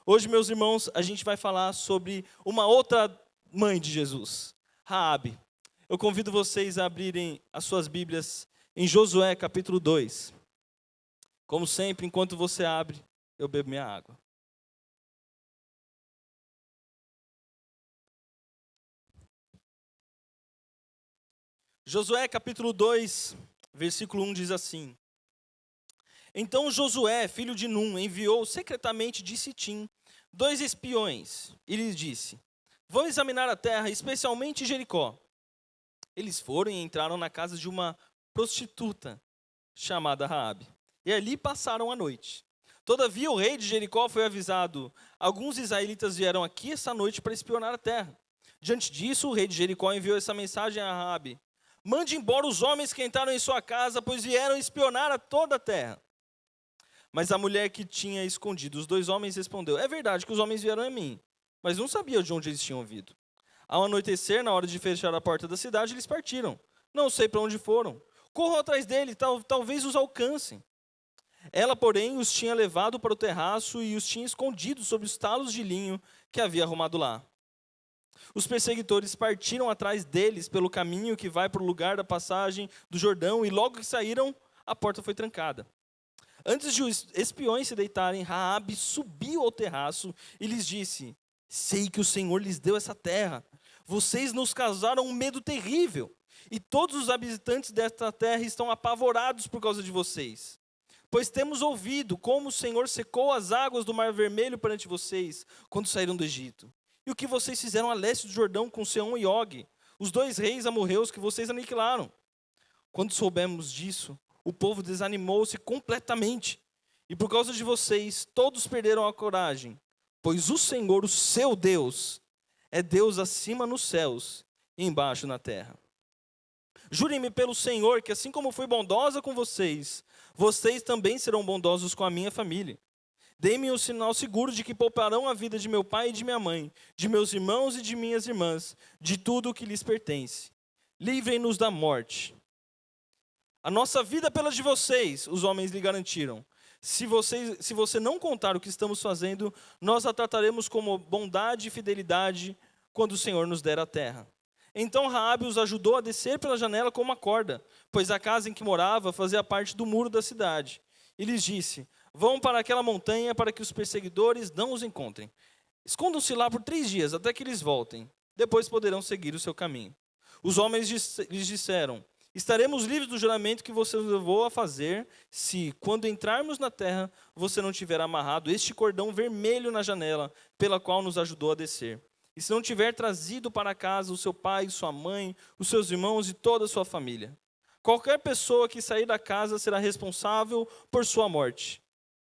Hoje, meus irmãos, a gente vai falar sobre uma outra mãe de Jesus, Raabe. Eu convido vocês a abrirem as suas Bíblias em Josué capítulo 2. Como sempre, enquanto você abre, eu bebo minha água. Josué capítulo 2, versículo 1 diz assim: Então Josué, filho de Num, enviou secretamente de Sitim 2 espiões e lhes disse: Vão examinar a terra, especialmente Jericó. Eles foram e entraram na casa de uma prostituta chamada Raabe, e ali passaram a noite. Todavia o rei de Jericó foi avisado: alguns israelitas vieram aqui essa noite para espionar a terra. Diante disso, o rei de Jericó enviou essa mensagem a Raabe: Mande embora os homens que entraram em sua casa, pois vieram espionar a toda a terra. Mas a mulher que tinha escondido os 2 homens respondeu: É verdade que os homens vieram a mim, mas não sabia de onde eles tinham vindo. Ao anoitecer, na hora de fechar a porta da cidade, eles partiram. Não sei para onde foram. Corram atrás dele, talvez os alcancem. Ela, porém, os tinha levado para o terraço e os tinha escondido sob os talos de linho que havia arrumado lá. Os perseguidores partiram atrás deles pelo caminho que vai para o lugar da passagem do Jordão, e logo que saíram, a porta foi trancada. Antes de os espiões se deitarem, Raabe subiu ao terraço e lhes disse: Sei que o Senhor lhes deu essa terra. Vocês nos causaram um medo terrível, e todos os habitantes desta terra estão apavorados por causa de vocês. Pois temos ouvido como o Senhor secou as águas do Mar Vermelho perante vocês, quando saíram do Egito. E o que vocês fizeram a leste do Jordão com Seom e Og, os 2 reis amorreus que vocês aniquilaram. Quando soubemos disso, o povo desanimou-se completamente. E por causa de vocês, todos perderam a coragem. Pois o Senhor, o seu Deus, é Deus acima nos céus e embaixo na terra. Jurem-me pelo Senhor que assim como fui bondosa com vocês, vocês também serão bondosos com a minha família. Deem-me um sinal seguro de que pouparão a vida de meu pai e de minha mãe, de meus irmãos e de minhas irmãs, de tudo o que lhes pertence. Livrem-nos da morte. A nossa vida pela de vocês, os homens lhe garantiram. Se você não contar o que estamos fazendo, nós a trataremos como bondade e fidelidade quando o Senhor nos der a terra. Então Raabe os ajudou a descer pela janela com uma corda, pois a casa em que morava fazia parte do muro da cidade. E lhes disse: Vão para aquela montanha para que os perseguidores não os encontrem. Escondam-se lá por 3 dias até que eles voltem. Depois poderão seguir o seu caminho. Os homens lhes disseram: Estaremos livres do juramento que você nos levou a fazer, se, quando entrarmos na terra, você não tiver amarrado este cordão vermelho na janela, pela qual nos ajudou a descer. E se não tiver trazido para casa o seu pai, sua mãe, os seus irmãos e toda a sua família. Qualquer pessoa que sair da casa será responsável por sua morte.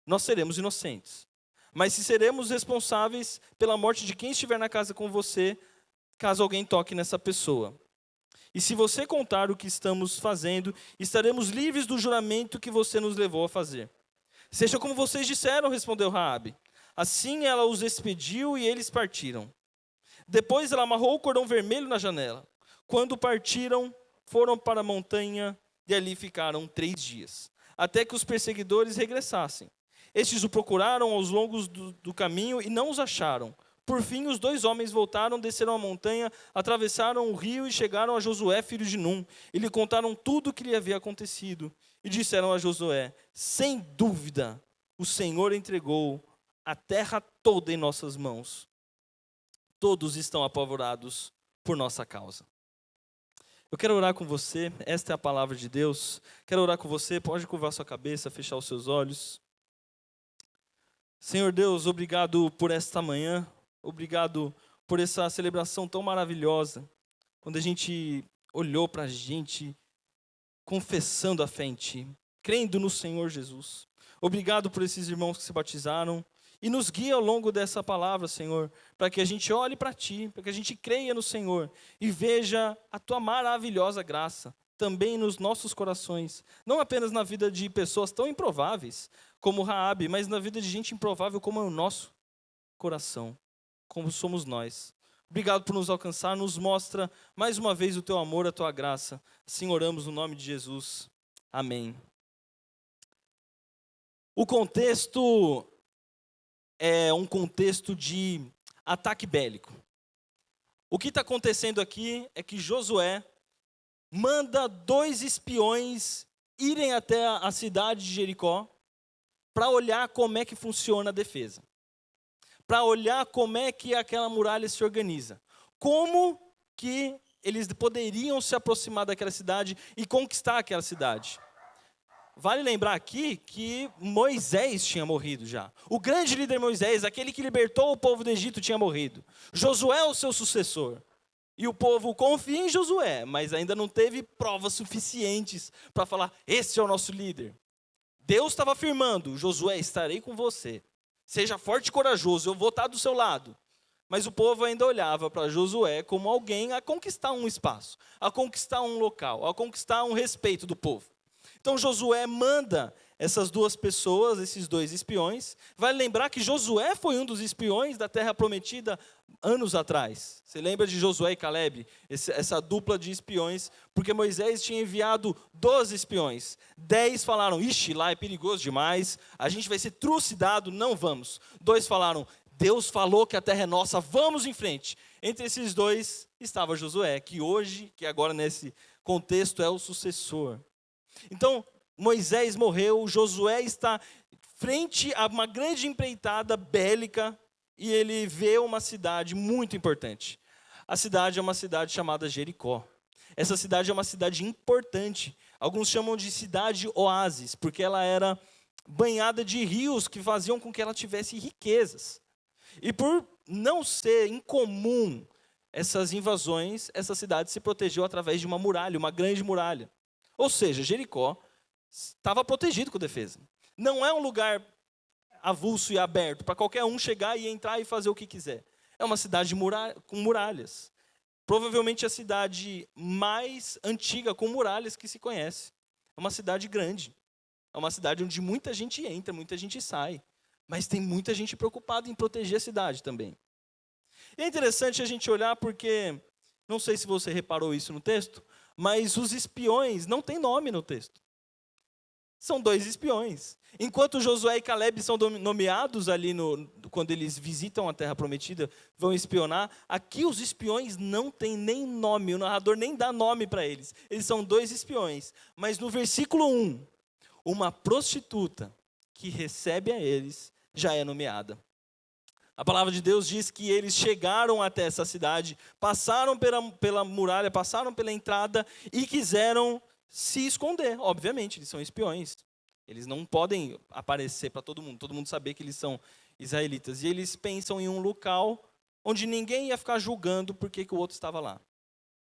Nós seremos inocentes. Mas se seremos responsáveis pela morte de quem estiver na casa com você, caso alguém toque nessa pessoa. E se você contar o que estamos fazendo, estaremos livres do juramento que você nos levou a fazer. Seja como vocês disseram, respondeu Raabe. Assim ela os expediu e eles partiram. Depois ela amarrou o cordão vermelho na janela. Quando partiram, foram para a montanha e ali ficaram 3 dias, até que os perseguidores regressassem. Estes o procuraram aos longos do caminho e não os acharam. Por fim, os 2 homens voltaram, desceram a montanha, atravessaram o rio e chegaram a Josué, filho de Num. E lhe contaram tudo o que lhe havia acontecido. E disseram a Josué: Sem dúvida, o Senhor entregou a terra toda em nossas mãos. Todos estão apavorados por nossa causa. Eu quero orar com você, esta é a palavra de Deus. Quero orar com você, pode curvar sua cabeça, fechar os seus olhos. Senhor Deus, obrigado por esta manhã. Obrigado por essa celebração tão maravilhosa, quando a gente olhou para a gente confessando a fé em Ti, crendo no Senhor Jesus. Obrigado por esses irmãos que se batizaram e nos guia ao longo dessa palavra, Senhor, para que a gente olhe para Ti, para que a gente creia no Senhor e veja a Tua maravilhosa graça também nos nossos corações, não apenas na vida de pessoas tão improváveis como Raabe, mas na vida de gente improvável como é o nosso coração, como somos nós. Obrigado por nos alcançar, nos mostra mais uma vez o Teu amor, a Tua graça. Assim oramos no nome de Jesus. Amém. O contexto é um contexto de ataque bélico. O que está acontecendo aqui é que Josué manda 2 espiões irem até a cidade de Jericó para olhar como é que funciona a defesa. Para olhar como é que aquela muralha se organiza. Como que eles poderiam se aproximar daquela cidade e conquistar aquela cidade. Vale lembrar aqui que Moisés tinha morrido já. O grande líder Moisés, aquele que libertou o povo do Egito, tinha morrido. Josué é o seu sucessor. E o povo confia em Josué, mas ainda não teve provas suficientes para falar, esse é o nosso líder. Deus estava afirmando, Josué, estarei com você. Seja forte e corajoso, eu vou estar do seu lado. Mas o povo ainda olhava para Josué como alguém a conquistar um espaço, a conquistar um local, a conquistar um respeito do povo. Então Josué manda essas 2 pessoas, esses 2 espiões. Vale lembrar que Josué foi um dos espiões da Terra Prometida anos atrás. Você lembra de Josué e Caleb? Essa dupla de espiões, porque Moisés tinha enviado 12 espiões. 10 falaram, ixi, lá é perigoso demais, a gente vai ser trucidado, não vamos. 2 falaram, Deus falou que a terra é nossa, vamos em frente. Entre esses 2 estava Josué, que agora nesse contexto é o sucessor. Então, Moisés morreu, Josué está frente a uma grande empreitada bélica e ele vê uma cidade muito importante. A cidade é uma cidade chamada Jericó. Essa cidade é uma cidade importante. Alguns chamam de cidade oásis, porque ela era banhada de rios que faziam com que ela tivesse riquezas. E por não ser incomum essas invasões, essa cidade se protegeu através de uma muralha, uma grande muralha. Ou seja, Jericó estava protegido com defesa. Não é um lugar avulso e aberto para qualquer um chegar e entrar e fazer o que quiser. É uma cidade com muralhas. Provavelmente a cidade mais antiga com muralhas que se conhece. É uma cidade grande. É uma cidade onde muita gente entra, muita gente sai. Mas tem muita gente preocupada em proteger a cidade também. E é interessante a gente olhar porque, não sei se você reparou isso no texto, mas os espiões não têm nome no texto. São 2 espiões. Enquanto Josué e Caleb são nomeados ali quando eles visitam a Terra Prometida, vão espionar, aqui os espiões não têm nem nome, o narrador nem dá nome para eles. Eles são 2 espiões. Mas no versículo 1, uma prostituta que recebe a eles já é nomeada. A palavra de Deus diz que eles chegaram até essa cidade, passaram pela muralha, passaram pela entrada e quiseram se esconder. Obviamente, eles são espiões. Eles não podem aparecer para todo mundo saber que eles são israelitas. E eles pensam em um local onde ninguém ia ficar julgando por que o outro estava lá.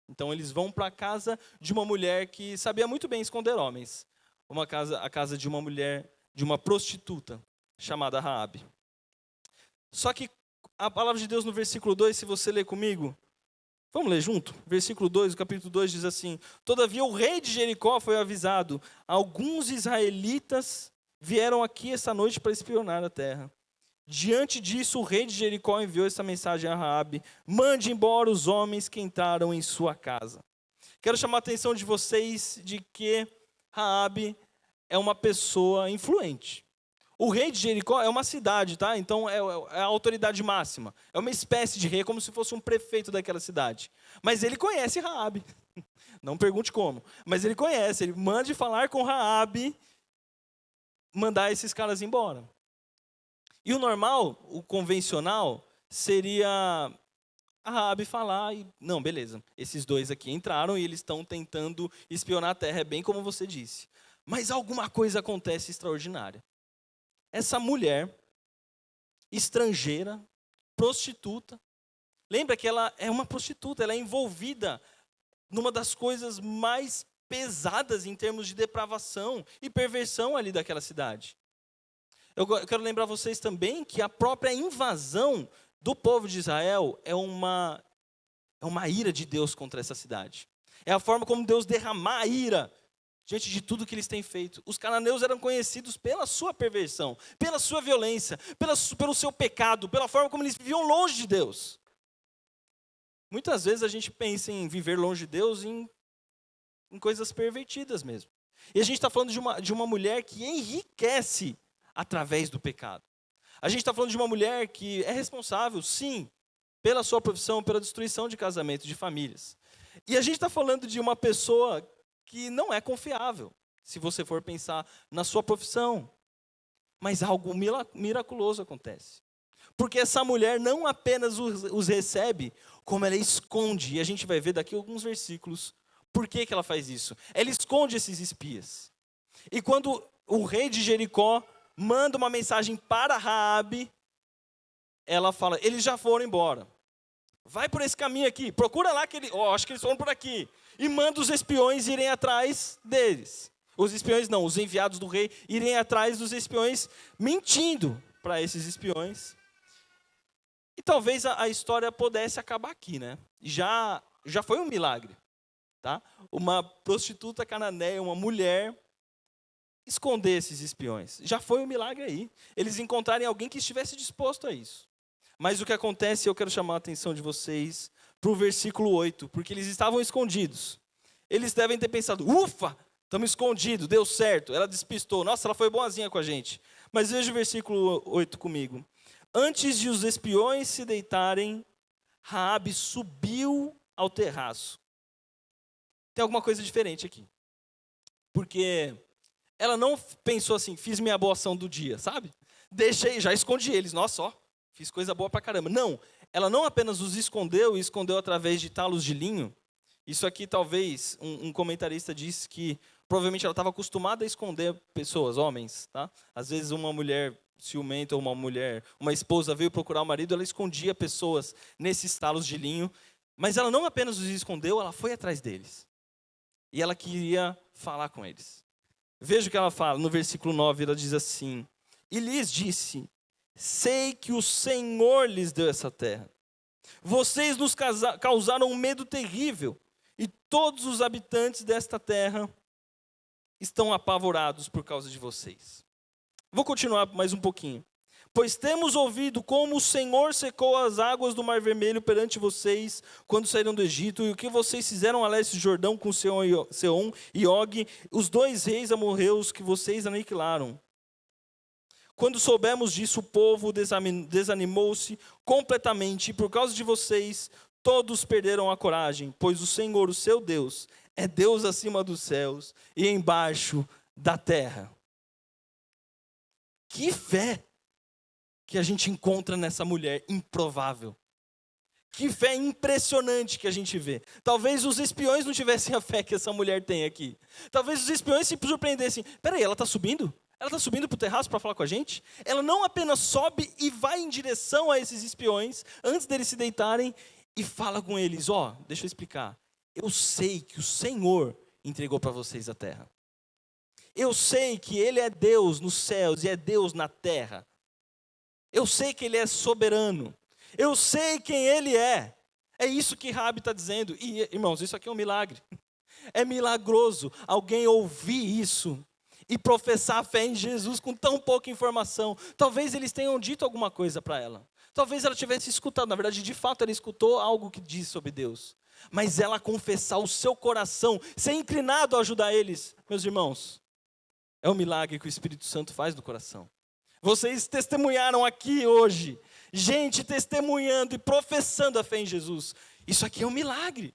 Então eles vão para a casa de uma mulher que sabia muito bem esconder homens. A casa de uma mulher, de uma prostituta, chamada Raabe. Só que a palavra de Deus no versículo 2, se você ler comigo, vamos ler junto? Versículo 2, o capítulo 2 diz assim: todavia o rei de Jericó foi avisado, alguns israelitas vieram aqui esta noite para espionar a terra. Diante disso, o rei de Jericó enviou essa mensagem a Raabe: mande embora os homens que entraram em sua casa. Quero chamar a atenção de vocês de que Raabe é uma pessoa influente. O rei de Jericó é uma cidade, tá? Então é a autoridade máxima. É uma espécie de rei, como se fosse um prefeito daquela cidade. Mas ele conhece Raabe. Não pergunte como. Mas ele conhece. Ele manda falar com Raabe, mandar esses caras embora. E o normal, o convencional, seria a Raabe falar e, não, beleza, esses 2 aqui entraram e eles estão tentando espionar a terra, é bem como você disse. Mas alguma coisa acontece extraordinária. Essa mulher, estrangeira, prostituta, lembra que ela é uma prostituta, ela é envolvida numa das coisas mais pesadas em termos de depravação e perversão ali daquela cidade. Eu quero lembrar vocês também que a própria invasão do povo de Israel é uma ira de Deus contra essa cidade. É a forma como Deus derramar a ira diante de tudo que eles têm feito. Os cananeus eram conhecidos pela sua perversão, pela sua violência, pelo seu pecado, pela forma como eles viviam longe de Deus. Muitas vezes a gente pensa em viver longe de Deus em coisas pervertidas mesmo. E a gente está falando de uma mulher que enriquece através do pecado. A gente está falando de uma mulher que é responsável, sim, pela sua profissão, pela destruição de casamentos, de famílias. E a gente está falando de uma pessoa que não é confiável, se você for pensar na sua profissão. Mas algo miraculoso acontece. Porque essa mulher não apenas os recebe, como ela esconde. E a gente vai ver daqui alguns versículos por que ela faz isso. Ela esconde esses espias. E quando o rei de Jericó manda uma mensagem para Raabe, ela fala, eles já foram embora. Vai por esse caminho aqui, procura lá, acho que eles foram por aqui. E manda os espiões irem atrás deles. Os espiões não, os enviados do rei irem atrás dos espiões, mentindo para esses espiões. E talvez a história pudesse acabar aqui, né? Já foi um milagre, tá? Uma prostituta cananeia, uma mulher, esconder esses espiões. Já foi um milagre aí. Eles encontrarem alguém que estivesse disposto a isso. Mas o que acontece, eu quero chamar a atenção de vocês para o versículo 8, porque eles estavam escondidos. Eles devem ter pensado, ufa, estamos escondidos, deu certo, ela despistou, nossa, ela foi boazinha com a gente. Mas veja o versículo 8 comigo. Antes de os espiões se deitarem, Raabe subiu ao terraço. Tem alguma coisa diferente aqui. Porque ela não pensou assim, fiz minha boa ação do dia, sabe? Deixei, já escondi eles, nossa, ó, fiz coisa boa pra caramba. Não, ela não apenas os escondeu, e escondeu através de talos de linho. Isso aqui talvez, um comentarista disse que provavelmente ela estava acostumada a esconder pessoas, homens, tá? Às vezes uma mulher ciumenta ou uma esposa veio procurar o marido, ela escondia pessoas nesses talos de linho, mas ela não apenas os escondeu, ela foi atrás deles. E ela queria falar com eles. Veja o que ela fala, no versículo 9, ela diz assim, e lhes disse, sei que o Senhor lhes deu essa terra. Vocês nos causaram um medo terrível, e todos os habitantes desta terra estão apavorados por causa de vocês. Vou continuar mais um pouquinho. Pois temos ouvido como o Senhor secou as águas do Mar Vermelho perante vocês quando saíram do Egito, e o que vocês fizeram a leste do Jordão com Seom e Og, os dois reis amorreus que vocês aniquilaram. Quando soubemos disso, o povo desanimou-se completamente, e por causa de vocês, todos perderam a coragem, pois o Senhor, o seu Deus, é Deus acima dos céus e embaixo da terra. Que fé que a gente encontra nessa mulher improvável. Que fé impressionante que a gente vê. Talvez os espiões não tivessem a fé que essa mulher tem aqui. Talvez os espiões se surpreendessem. Peraí, ela está subindo? Ela está subindo para o terraço para falar com a gente? Ela não apenas sobe e vai em direção a esses espiões, antes deles se deitarem, e fala com eles, deixa eu explicar. Eu sei que o Senhor entregou para vocês a terra. Eu sei que Ele é Deus nos céus e é Deus na terra. Eu sei que Ele é soberano. Eu sei quem Ele é. É isso que Raabe está dizendo. E, irmãos, isso aqui é um milagre. É milagroso alguém ouvir isso e professar a fé em Jesus com tão pouca informação. Talvez eles tenham dito alguma coisa para ela. Talvez ela tivesse escutado. Na verdade, de fato, ela escutou algo que diz sobre Deus. Mas ela confessar o seu coração, ser inclinado a ajudar eles. Meus irmãos, é um milagre que o Espírito Santo faz no coração. Vocês testemunharam aqui hoje, gente testemunhando e professando a fé em Jesus. Isso aqui é um milagre.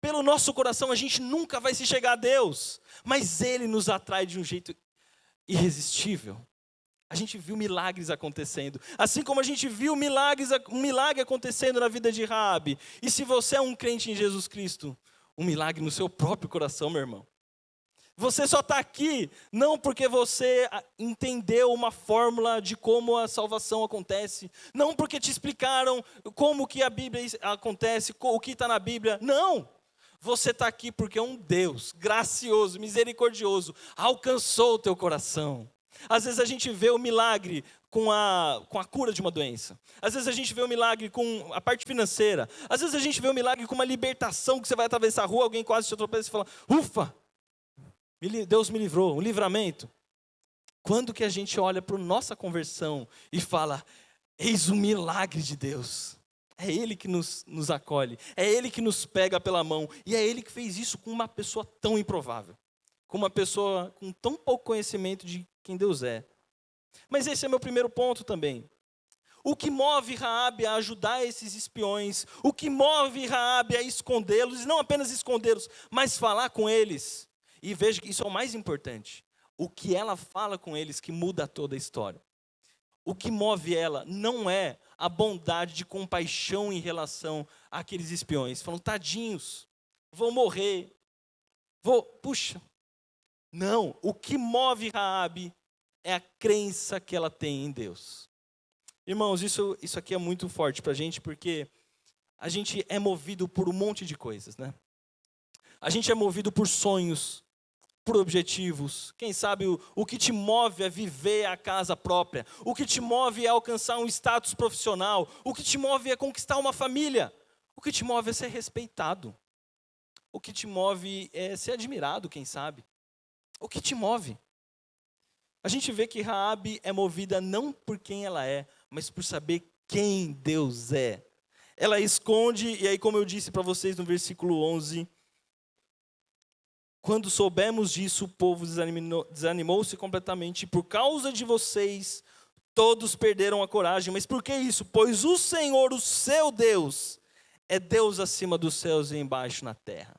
Pelo nosso coração a gente nunca vai se chegar a Deus, mas Ele nos atrai de um jeito irresistível. A gente viu milagres acontecendo, assim como a gente viu um milagre acontecendo na vida de Raabe. E se você é um crente em Jesus Cristo, um milagre no seu próprio coração, meu irmão. Você só está aqui não porque você entendeu uma fórmula de como a salvação acontece, não porque te explicaram como que a Bíblia acontece, o que está na Bíblia, não. Você está aqui porque um Deus gracioso, misericordioso, alcançou o teu coração. Às vezes a gente vê o milagre com a cura de uma doença. Às vezes a gente vê o milagre com a parte financeira. Às vezes a gente vê o milagre com uma libertação, que você vai atravessar a rua, alguém quase te atropela e você fala, ufa! Deus me livrou, um livramento. Quando que a gente olha para a nossa conversão e fala, eis o milagre de Deus. É Ele que nos acolhe, é Ele que nos pega pela mão. E é Ele que fez isso com uma pessoa tão improvável. Com uma pessoa com tão pouco conhecimento de quem Deus é. Mas esse é meu primeiro ponto também. O que move Raabe a ajudar esses espiões, o que move Raabe a escondê-los, e não apenas escondê-los, mas falar com eles. E veja que isso é o mais importante. O que ela fala com eles que muda toda a história. O que move ela não é a bondade de compaixão em relação àqueles espiões. Falam, tadinhos, vão morrer. Puxa. Não, o que move Raabe é a crença que ela tem em Deus. Irmãos, isso aqui é muito forte para a gente, porque a gente é movido por um monte de coisas, né? A gente é movido por sonhos, por objetivos. Quem sabe o que te move é viver a casa própria. O que te move é alcançar um status profissional. O que te move é conquistar uma família. O que te move é ser respeitado. O que te move é ser admirado, quem sabe. O que te move? A gente vê que Raabe é movida não por quem ela é, mas por saber quem Deus é. Ela esconde, e aí como eu disse para vocês no versículo 11, quando soubemos disso, o povo desanimou-se completamente. Por causa de vocês, todos perderam a coragem. Mas por que isso? Pois o Senhor, o seu Deus, é Deus acima dos céus e embaixo na terra.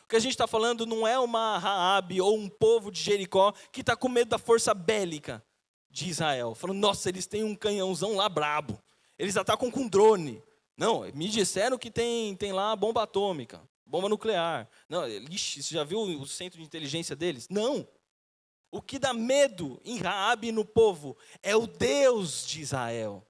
O que a gente está falando não é uma Raabe ou um povo de Jericó que está com medo da força bélica de Israel. Falando, nossa, eles têm um canhãozão lá brabo. Eles atacam com drone. Não, me disseram que tem lá bomba atômica, bomba nuclear. Não, ixi, você já viu o centro de inteligência deles? Não. O que dá medo em Raabe e no povo é o Deus de Israel.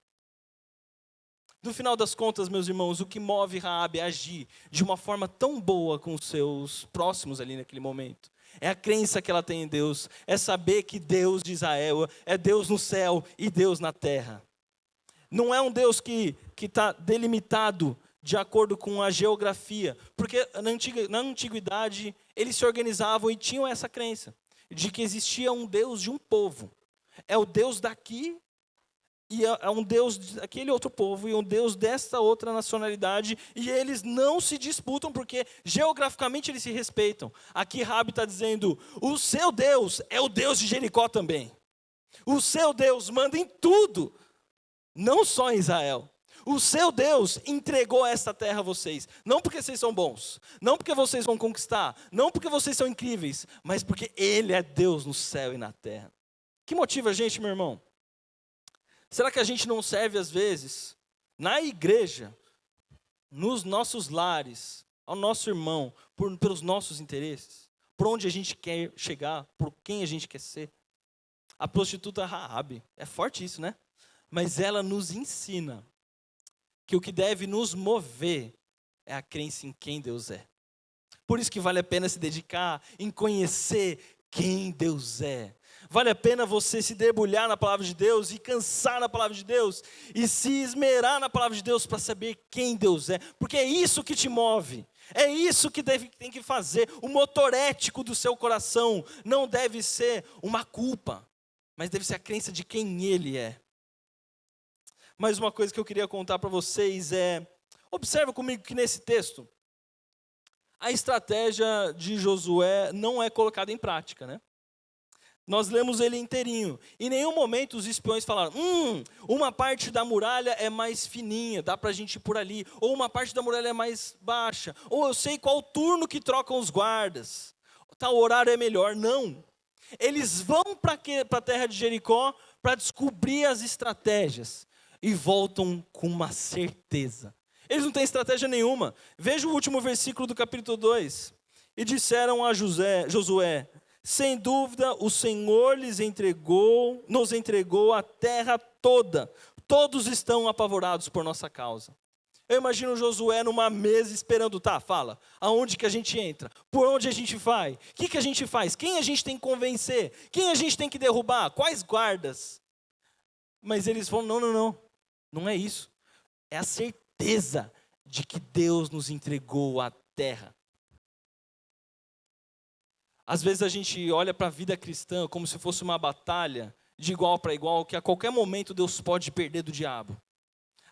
No final das contas, meus irmãos, o que move Raabe a agir de uma forma tão boa com os seus próximos ali naquele momento é a crença que ela tem em Deus, é saber que Deus de Israel é Deus no céu e Deus na terra. Não é um Deus que está delimitado de acordo com a geografia, porque na antiguidade eles se organizavam e tinham essa crença de que existia um Deus de um povo. É o Deus daqui e é um Deus daquele outro povo, e um Deus dessa outra nacionalidade, e eles não se disputam, porque geograficamente eles se respeitam. Aqui Raabe está dizendo, o seu Deus é o Deus de Jericó também. O seu Deus manda em tudo, não só em Israel. O seu Deus entregou esta terra a vocês, não porque vocês são bons, não porque vocês vão conquistar, não porque vocês são incríveis, mas porque Ele é Deus no céu e na terra. Que motiva a gente, meu irmão? Será que a gente não serve, às vezes, na igreja, nos nossos lares, ao nosso irmão, pelos nossos interesses? Por onde a gente quer chegar, por quem a gente quer ser? A prostituta Raabe, é forte isso, né? Mas ela nos ensina que o que deve nos mover é a crença em quem Deus é. Por isso que vale a pena se dedicar em conhecer quem Deus é. Vale a pena você se debulhar na palavra de Deus e cansar na palavra de Deus e se esmerar na palavra de Deus para saber quem Deus é, porque é isso que te move, é isso que tem que fazer. O motor ético do seu coração não deve ser uma culpa, mas deve ser a crença de quem Ele é. Mais uma coisa que eu queria contar para vocês é, observa comigo que nesse texto, a estratégia de Josué não é colocada em prática, né? Nós lemos ele inteirinho. Em nenhum momento os espiões falaram, uma parte da muralha é mais fininha, dá para a gente ir por ali. Ou uma parte da muralha é mais baixa. Ou eu sei qual turno que trocam os guardas. Tal horário é melhor. Não. Eles vão para a terra de Jericó para descobrir as estratégias. E voltam com uma certeza. Eles não têm estratégia nenhuma. Veja o último versículo do capítulo 2. E disseram a Josué, sem dúvida, o Senhor nos entregou a terra toda. Todos estão apavorados por nossa causa. Eu imagino Josué numa mesa esperando, fala, aonde que a gente entra? Por onde a gente vai? O que a gente faz? Quem a gente tem que convencer? Quem a gente tem que derrubar? Quais guardas? Mas eles falam, não é isso. É a certeza de que Deus nos entregou a terra. Às vezes a gente olha para a vida cristã como se fosse uma batalha de igual para igual, que a qualquer momento Deus pode perder do diabo.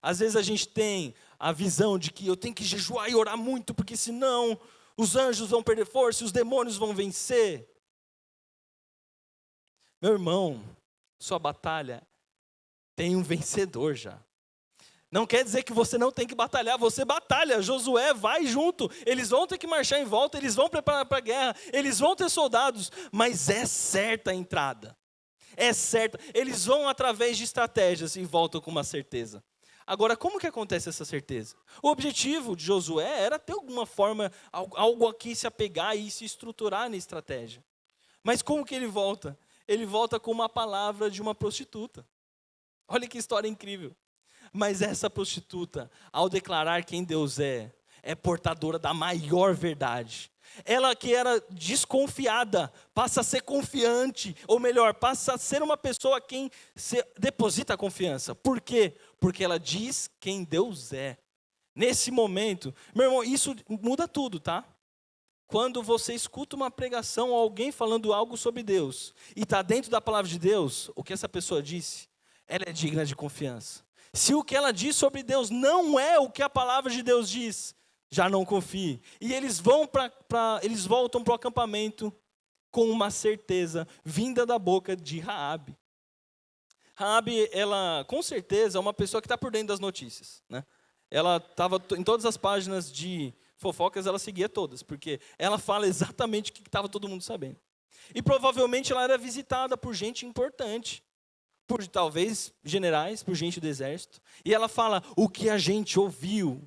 Às vezes a gente tem a visão de que eu tenho que jejuar e orar muito, porque senão os anjos vão perder força e os demônios vão vencer. Meu irmão, sua batalha tem um vencedor já. Não quer dizer que você não tem que batalhar, você batalha. Josué vai junto, eles vão ter que marchar em volta, eles vão preparar para a guerra, eles vão ter soldados, mas é certa a entrada. É certa, eles vão através de estratégias e voltam com uma certeza. Agora, como que acontece essa certeza? O objetivo de Josué era ter alguma forma, algo aqui se apegar e se estruturar na estratégia. Mas como que ele volta? Ele volta com uma palavra de uma prostituta. Olha que história incrível. Mas essa prostituta, ao declarar quem Deus é portadora da maior verdade. Ela que era desconfiada, passa a ser confiante, ou melhor, passa a ser uma pessoa a quem se deposita a confiança. Por quê? Porque ela diz quem Deus é. Nesse momento, meu irmão, isso muda tudo, tá? Quando você escuta uma pregação ou alguém falando algo sobre Deus, e está dentro da palavra de Deus, o que essa pessoa disse, ela é digna de confiança. Se o que ela diz sobre Deus não é o que a palavra de Deus diz, já não confie. E eles voltam para o acampamento com uma certeza vinda da boca de Raabe. Raabe, ela com certeza é uma pessoa que está por dentro das notícias, né? Ela estava em todas as páginas de fofocas, ela seguia todas, porque ela fala exatamente o que estava todo mundo sabendo. E provavelmente ela era visitada por gente importante, por talvez generais, por gente do exército. E ela fala o que a gente ouviu,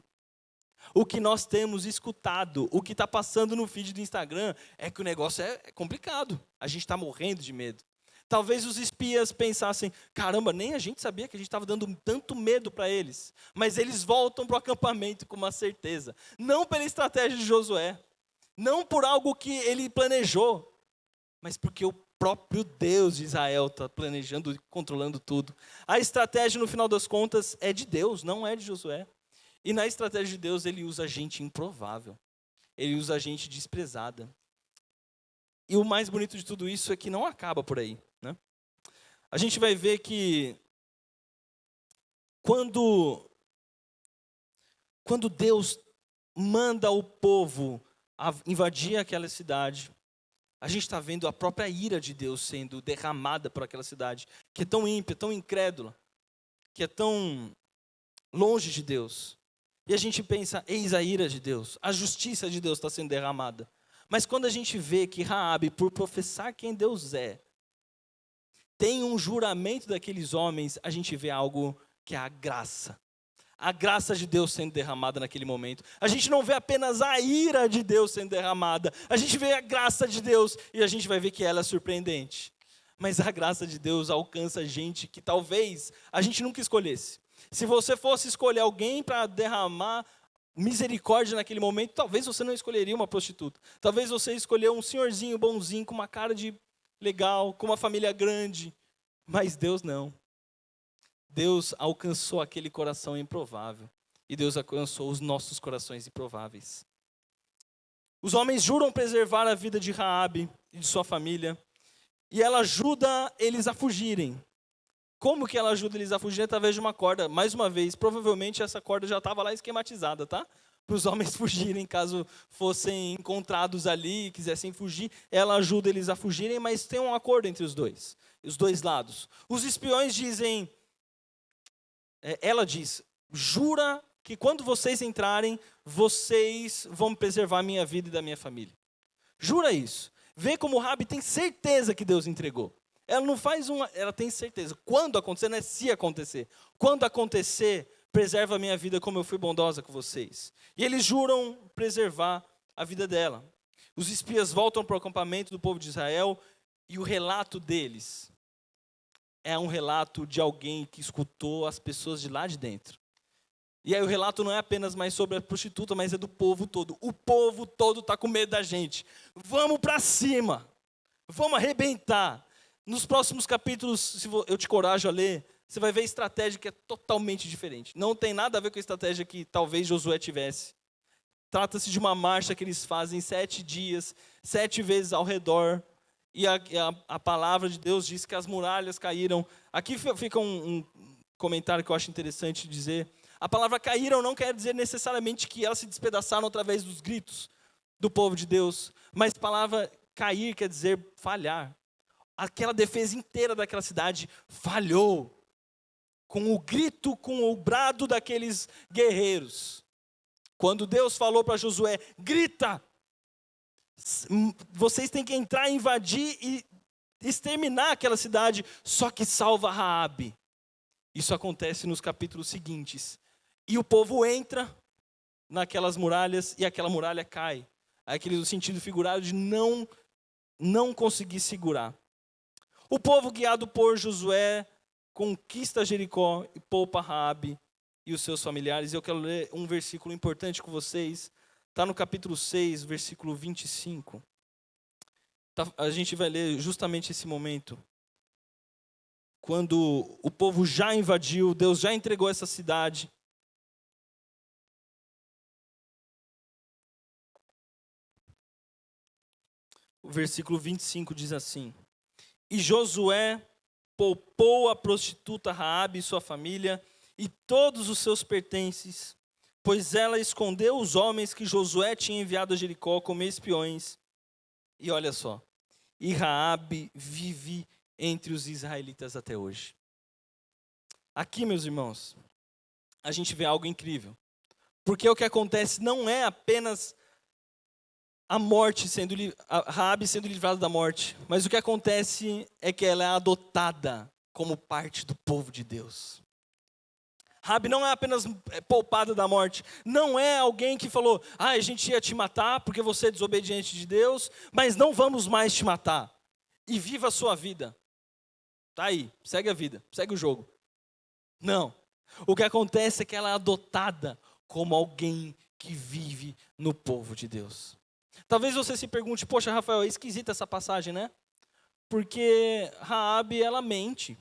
o que nós temos escutado, o que está passando no feed do Instagram, é que o negócio é complicado. A gente está morrendo de medo. Talvez os espias pensassem, caramba, nem a gente sabia que a gente estava dando tanto medo para eles. Mas eles voltam para o acampamento com uma certeza. Não pela estratégia de Josué, não por algo que ele planejou, mas porque o próprio Deus de Israel está planejando e controlando tudo. A estratégia, no final das contas, é de Deus, não é de Josué. E na estratégia de Deus, ele usa gente improvável. Ele usa gente desprezada. E o mais bonito de tudo isso é que não acaba por aí, né? A gente vai ver que quando Deus manda o povo a invadir aquela cidade, a gente está vendo a própria ira de Deus sendo derramada por aquela cidade, que é tão ímpia, tão incrédula, que é tão longe de Deus. E a gente pensa, eis a ira de Deus, a justiça de Deus está sendo derramada. Mas quando a gente vê que Raabe, por professar quem Deus é, tem um juramento daqueles homens, a gente vê algo que é a graça. A graça de Deus sendo derramada naquele momento. A gente não vê apenas a ira de Deus sendo derramada. A gente vê a graça de Deus e a gente vai ver que ela é surpreendente. Mas a graça de Deus alcança gente que talvez a gente nunca escolhesse. Se você fosse escolher alguém para derramar misericórdia naquele momento, talvez você não escolheria uma prostituta. Talvez você escolheu um senhorzinho bonzinho, com uma cara de legal, com uma família grande. Mas Deus não. Deus alcançou aquele coração improvável. E Deus alcançou os nossos corações improváveis. Os homens juram preservar a vida de Raabe e de sua família. E ela ajuda eles a fugirem. Como que ela ajuda eles a fugir? Através de uma corda. Mais uma vez, provavelmente essa corda já estava lá esquematizada, tá? Para os homens fugirem, caso fossem encontrados ali e quisessem fugir. Ela ajuda eles a fugirem, mas tem um acordo entre os dois lados. Os espiões dizem... Ela diz, jura que quando vocês entrarem, vocês vão preservar a minha vida e da minha família. Jura isso. Vê como Raabe tem certeza que Deus entregou. Ela não faz ela tem certeza. Quando acontecer, não é se acontecer. Quando acontecer, preserva a minha vida como eu fui bondosa com vocês. E eles juram preservar a vida dela. Os espias voltam para o acampamento do povo de Israel e o relato deles é um relato de alguém que escutou as pessoas de lá de dentro. E aí o relato não é apenas mais sobre a prostituta, mas é do povo todo. O povo todo está com medo da gente. Vamos para cima. Vamos arrebentar. Nos próximos capítulos, se eu te encorajo a ler, você vai ver a estratégia que é totalmente diferente. Não tem nada a ver com a estratégia que talvez Josué tivesse. Trata-se de uma marcha que eles fazem 7 dias, 7 vezes ao redor. E a palavra de Deus diz que as muralhas caíram. Aqui fica um comentário que eu acho interessante dizer. A palavra caíram não quer dizer necessariamente que elas se despedaçaram através dos gritos do povo de Deus. Mas a palavra cair quer dizer falhar. Aquela defesa inteira daquela cidade falhou. com o grito, com o brado daqueles guerreiros. Quando Deus falou para Josué, grita, vocês têm que entrar, invadir e exterminar aquela cidade, só que salva Raabe. Isso acontece nos capítulos seguintes. E o povo entra naquelas muralhas e aquela muralha cai. Aquele no sentido figurado de não conseguir segurar. O povo guiado por Josué conquista Jericó e poupa Raabe e os seus familiares. Eu quero ler um versículo importante com vocês. Está no capítulo 6, versículo 25. A gente vai ler justamente esse momento. Quando o povo já invadiu, Deus já entregou essa cidade. O versículo 25 diz assim: E Josué poupou a prostituta Raabe e sua família e todos os seus pertences, pois ela escondeu os homens que Josué tinha enviado a Jericó como espiões. E olha só, e Raabe vive entre os israelitas até hoje. Aqui, meus irmãos, a gente vê algo incrível. Porque o que acontece não é apenas a morte a Raabe sendo livrada da morte, mas o que acontece é que ela é adotada como parte do povo de Deus. Raabe não é apenas poupada da morte, não é alguém que falou, a gente ia te matar porque você é desobediente de Deus, mas não vamos mais te matar. E viva a sua vida. Tá aí, segue a vida, segue o jogo. Não. O que acontece é que ela é adotada como alguém que vive no povo de Deus. Talvez você se pergunte, poxa, Rafael, é esquisita essa passagem, né? Porque Raabe, ela mente.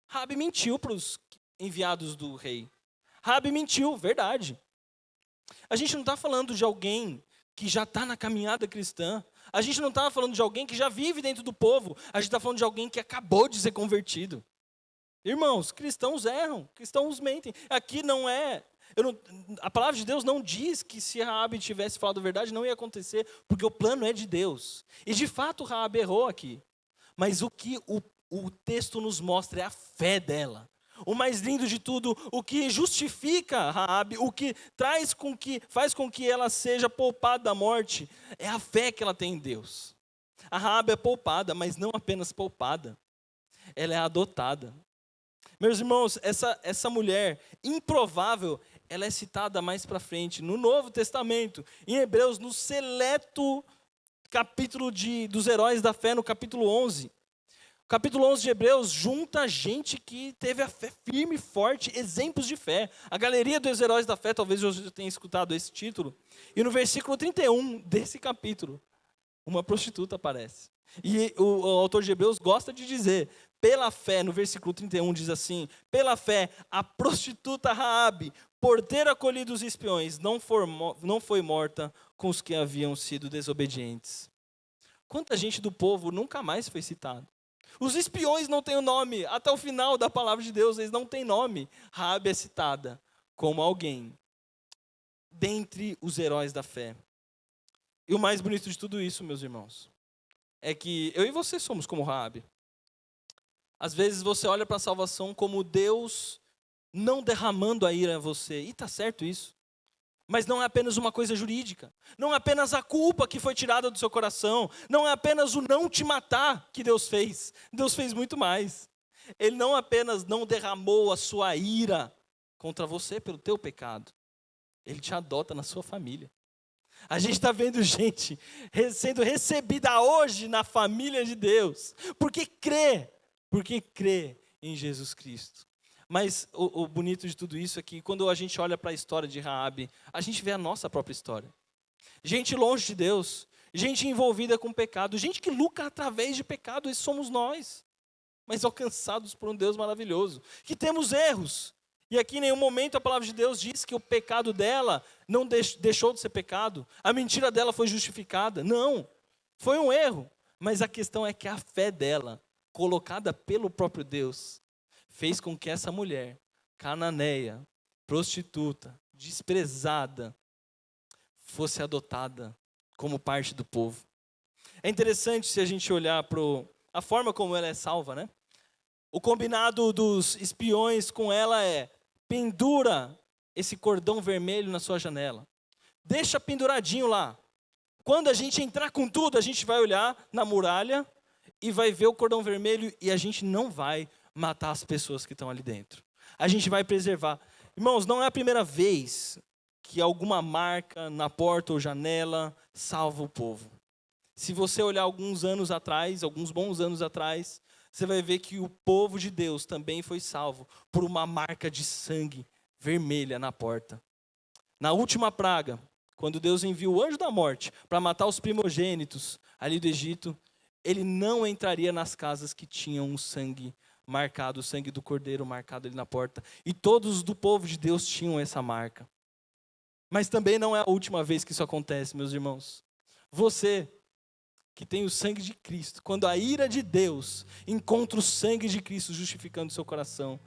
Raabe mentiu para os enviados do rei. Raabe mentiu, verdade. A gente não está falando de alguém que já está na caminhada cristã. A gente não está falando de alguém que já vive dentro do povo. A gente está falando de alguém que acabou de ser convertido. Irmãos, cristãos erram, cristãos mentem. Aqui não é... a palavra de Deus não diz que se Raabe tivesse falado a verdade não ia acontecer, porque o plano é de Deus. E de fato Raabe errou aqui. Mas o que o texto nos mostra é a fé dela. O mais lindo de tudo, o que justifica Raabe, o que faz com que ela seja poupada da morte, é a fé que ela tem em Deus. A Raabe é poupada, mas não apenas poupada. Ela é adotada. Meus irmãos, essa mulher improvável, ela é citada mais para frente, no Novo Testamento, em Hebreus, no seleto capítulo dos heróis da fé, no capítulo 11. O capítulo 11 de Hebreus junta gente que teve a fé firme e forte, exemplos de fé. A galeria dos heróis da fé, talvez você tenha escutado esse título. E no versículo 31 desse capítulo, uma prostituta aparece. E o autor de Hebreus gosta de dizer, pela fé, no versículo 31 diz assim, pela fé, a prostituta Raabe, por ter acolhido os espiões, não foi morta com os que haviam sido desobedientes. Quanta gente do povo nunca mais foi citado. Os espiões não têm o nome, até o final da palavra de Deus, eles não têm nome. Raabe é citada como alguém dentre os heróis da fé. E o mais bonito de tudo isso, meus irmãos, é que eu e você somos como Raabe. Às vezes você olha para a salvação como Deus não derramando a ira a você. E está certo isso. Mas não é apenas uma coisa jurídica. Não é apenas a culpa que foi tirada do seu coração. Não é apenas o não te matar que Deus fez. Deus fez muito mais. Ele não apenas não derramou a sua ira contra você pelo teu pecado. Ele te adota na sua família. A gente está vendo gente sendo recebida hoje na família de Deus. Porque crê em Jesus Cristo. Mas o bonito de tudo isso é que quando a gente olha para a história de Raabe, a gente vê a nossa própria história. Gente longe de Deus, gente envolvida com pecado, gente que lucra através de pecado, esses somos nós. Mas alcançados por um Deus maravilhoso, que temos erros. E aqui em nenhum momento a palavra de Deus diz que o pecado dela não deixou de ser pecado, a mentira dela foi justificada. Não, foi um erro. Mas a questão é que a fé dela, colocada pelo próprio Deus, fez com que essa mulher, cananeia, prostituta, desprezada, fosse adotada como parte do povo. É interessante se a gente olhar para a forma como ela é salva, né? O combinado dos espiões com ela é: pendura esse cordão vermelho na sua janela. Deixa penduradinho lá. Quando a gente entrar com tudo, a gente vai olhar na muralha e vai ver o cordão vermelho e a gente não vai matar as pessoas que estão ali dentro. A gente vai preservar. Irmãos, não é a primeira vez que alguma marca na porta ou janela salva o povo. Se você olhar alguns anos atrás, alguns bons anos atrás, você vai ver que o povo de Deus também foi salvo por uma marca de sangue vermelha na porta. Na última praga, quando Deus enviou o anjo da morte para matar os primogênitos ali do Egito, ele não entraria nas casas que tinham o sangue marcado, o sangue do cordeiro marcado ali na porta. E todos do povo de Deus tinham essa marca. Mas também não é a última vez que isso acontece, meus irmãos. Você que tem o sangue de Cristo, quando a ira de Deus encontra o sangue de Cristo justificando o seu coração,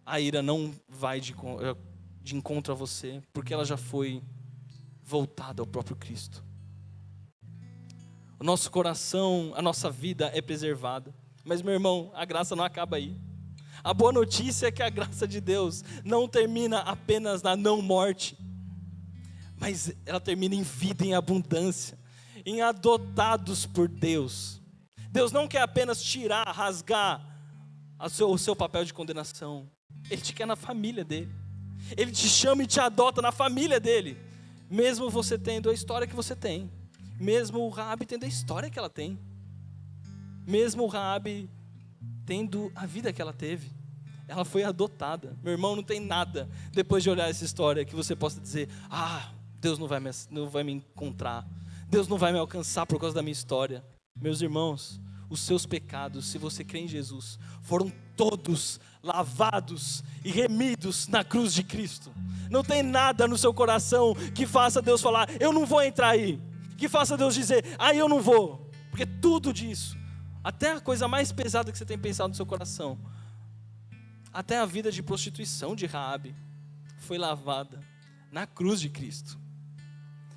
a ira não vai de encontro a você, porque ela já foi voltada ao próprio Cristo. O nosso coração, a nossa vida é preservada. Mas, meu irmão, a graça não acaba aí. A boa notícia é que a graça de Deus não termina apenas na não morte, mas ela termina em vida, em abundância, em adotados por Deus. Deus não quer apenas tirar, rasgar o seu papel de condenação. Ele te quer na família dele. Ele te chama e te adota na família dele. Mesmo você tendo a história que você tem. Mesmo o Raabe tendo a história que ela tem. Mesmo o Raabe tendo a vida que ela teve. Ela foi adotada. Meu irmão, não tem nada, depois de olhar essa história, que você possa dizer: Deus não vai me encontrar. Deus não vai me alcançar por causa da minha história. Meus irmãos, os seus pecados, se você crê em Jesus, foram todos lavados e remidos na cruz de Cristo. Não tem nada no seu coração que faça Deus falar: eu não vou entrar aí. Que faça Deus dizer: eu não vou. Porque tudo disso, até a coisa mais pesada que você tem pensado no seu coração, até a vida de prostituição de Raabe, foi lavada na cruz de Cristo.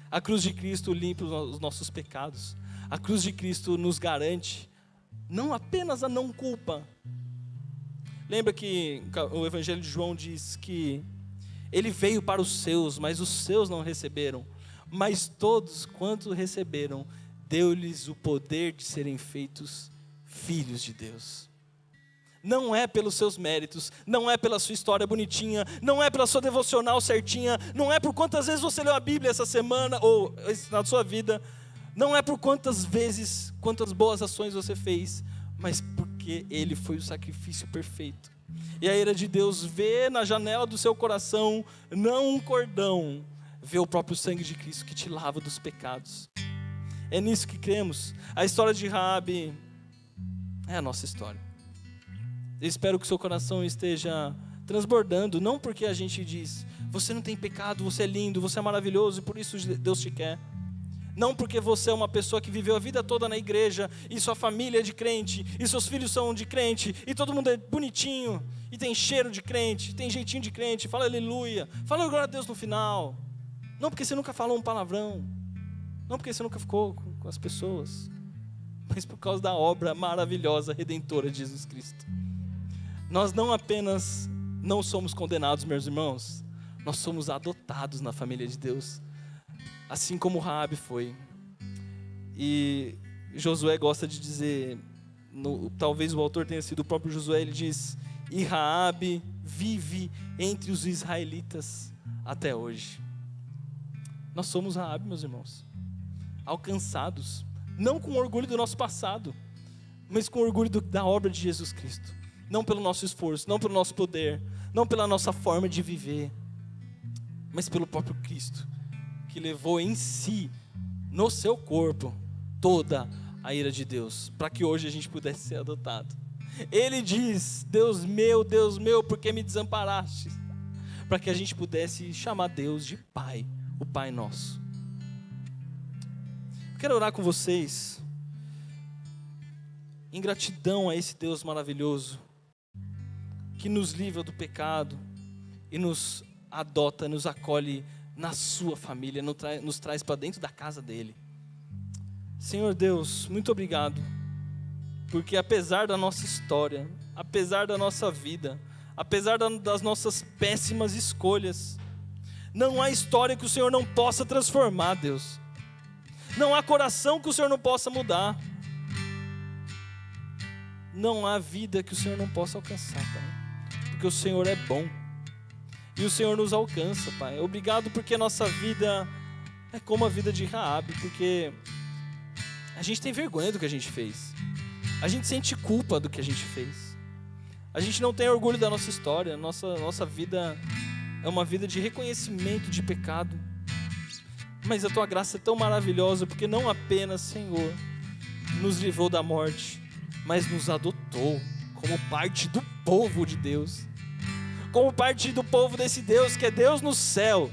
A cruz de Cristo limpa os nossos pecados. A cruz de Cristo nos garante não apenas a não culpa. Lembra que o Evangelho de João diz que ele veio para os seus, mas os seus não receberam. Mas todos quanto receberam, deu-lhes o poder de serem feitos filhos de Deus. Não é pelos seus méritos, não é pela sua história bonitinha, não é pela sua devocional certinha, não é por quantas vezes você leu a Bíblia essa semana ou na sua vida, não é por quantas vezes, quantas boas ações você fez, mas porque Ele foi o sacrifício perfeito. E a ira de Deus vê na janela do seu coração, não um cordão, vê o próprio sangue de Cristo que te lava dos pecados. É nisso que cremos. A história de Raabe é a nossa história. Eu espero que o seu coração esteja transbordando, não porque a gente diz: você não tem pecado, você é lindo, você é maravilhoso e por isso Deus te quer. Não porque você é uma pessoa que viveu a vida toda na igreja e sua família é de crente, e seus filhos são de crente, e todo mundo é bonitinho, e tem cheiro de crente, tem jeitinho de crente, fala aleluia, fala glória a Deus no final. Não porque você nunca falou um palavrão, não porque você nunca ficou com as pessoas, mas por causa da obra maravilhosa, redentora de Jesus Cristo. Nós não apenas não somos condenados, meus irmãos, nós somos adotados na família de Deus, assim como Raabe foi. E Josué gosta de dizer, talvez o autor tenha sido o próprio Josué, ele diz: e Raabe vive entre os israelitas até hoje. Nós somos Raabe, meus irmãos, alcançados, não com orgulho do nosso passado, mas com orgulho da obra de Jesus Cristo. Não pelo nosso esforço, não pelo nosso poder, não pela nossa forma de viver, mas pelo próprio Cristo, que levou em si, no seu corpo, toda a ira de Deus, para que hoje a gente pudesse ser adotado. Ele diz: Deus meu, por que me desamparaste? Para que a gente pudesse chamar Deus de Pai, o Pai nosso. Eu quero orar com vocês, em gratidão a esse Deus maravilhoso, que nos livra do pecado e nos adota, nos acolhe na sua família, nos traz para dentro da casa dele. Senhor Deus, muito obrigado, porque apesar da nossa história, apesar da nossa vida, apesar das nossas péssimas escolhas. Não há história que o Senhor não possa transformar, Deus. Não há coração que o Senhor não possa mudar. Não há vida que o Senhor não possa alcançar, Pai. Porque o Senhor é bom. E o Senhor nos alcança, Pai. Obrigado porque a nossa vida é como a vida de Raabe, porque a gente tem vergonha do que a gente fez. A gente sente culpa do que a gente fez. A gente não tem orgulho da nossa história. Nossa vida é uma vida de reconhecimento de pecado. Mas a Tua graça é tão maravilhosa, porque não apenas, Senhor, nos livrou da morte, mas nos adotou como parte do povo de Deus. Como parte do povo desse Deus, que é Deus no céu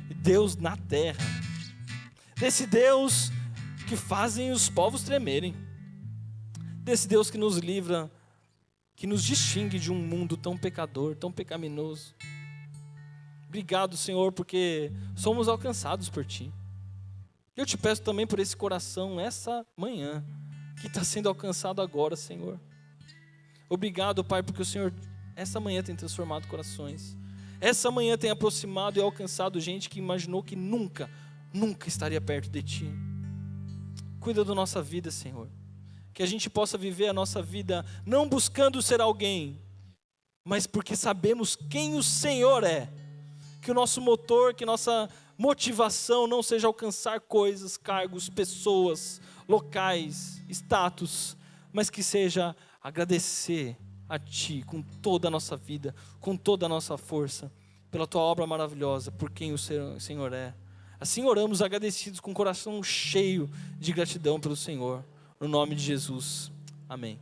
e Deus na terra. Desse Deus que fazem os povos tremerem. Desse Deus que nos livra, que nos distingue de um mundo tão pecador, tão pecaminoso. Obrigado, Senhor, porque somos alcançados por Ti. Eu te peço também por esse coração, essa manhã, que está sendo alcançado agora, Senhor. Obrigado, Pai, porque o Senhor, essa manhã, tem transformado corações. Essa manhã tem aproximado e alcançado gente que imaginou que nunca estaria perto de Ti. Cuida da nossa vida, Senhor. Que a gente possa viver a nossa vida não buscando ser alguém, mas porque sabemos quem o Senhor é. Que o nosso motor, que nossa motivação não seja alcançar coisas, cargos, pessoas, locais, status, mas que seja agradecer a Ti com toda a nossa vida, com toda a nossa força, pela Tua obra maravilhosa, por quem o Senhor é. Assim oramos agradecidos com o coração cheio de gratidão pelo Senhor, no nome de Jesus. Amém.